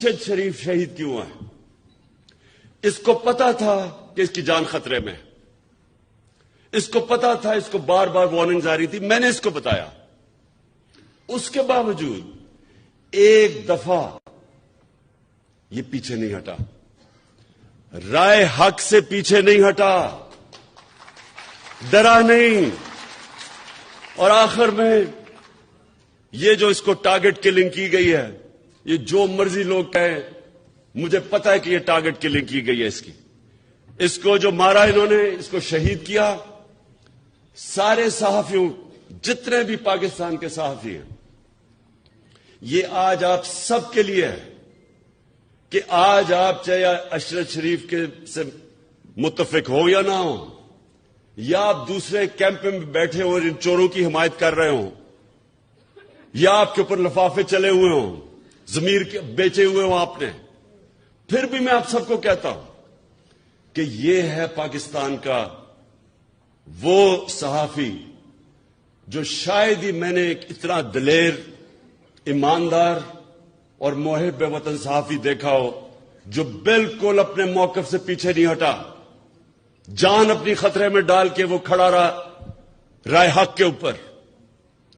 ارشد شریف شہید کیوں ہے؟ اس کو پتا تھا کہ اس کی جان خطرے میں، اس کو پتا تھا، اس کو بار بار وارننگز آ رہی تھی، میں نے اس کو بتایا۔ اس کے باوجود ایک دفعہ یہ پیچھے نہیں ہٹا، رائے حق سے پیچھے نہیں ہٹا، ڈرا نہیں۔ اور آخر میں یہ جو اس کو ٹارگٹ کلنگ کی گئی ہے، یہ جو مرضی لوگ کہیں، مجھے پتا ہے کہ یہ ٹارگٹ کلنگ کی گئی ہے اس کی۔ اس کو جو مارا انہوں نے، اس کو شہید کیا، سارے صحافیوں، جتنے بھی پاکستان کے صحافی ہیں، یہ آج آپ سب کے لیے ہے کہ آج آپ چاہے ارشد شریف کے سے متفق ہو یا نہ ہو، یا آپ دوسرے کیمپ میں بیٹھے ہو اور ان چوروں کی حمایت کر رہے ہوں، یا آپ کے اوپر لفافے چلے ہوئے ہوں، ضمیر کے بیچے ہوئے ہوں آپ نے، پھر بھی میں آپ سب کو کہتا ہوں کہ یہ ہے پاکستان کا وہ صحافی جو شاید ہی میں نے ایک اتنا دلیر، ایماندار اور محب وطن صحافی دیکھا ہو جو بالکل اپنے موقف سے پیچھے نہیں ہٹا، جان اپنی خطرے میں ڈال کے وہ کھڑا رہا رائے حق کے اوپر۔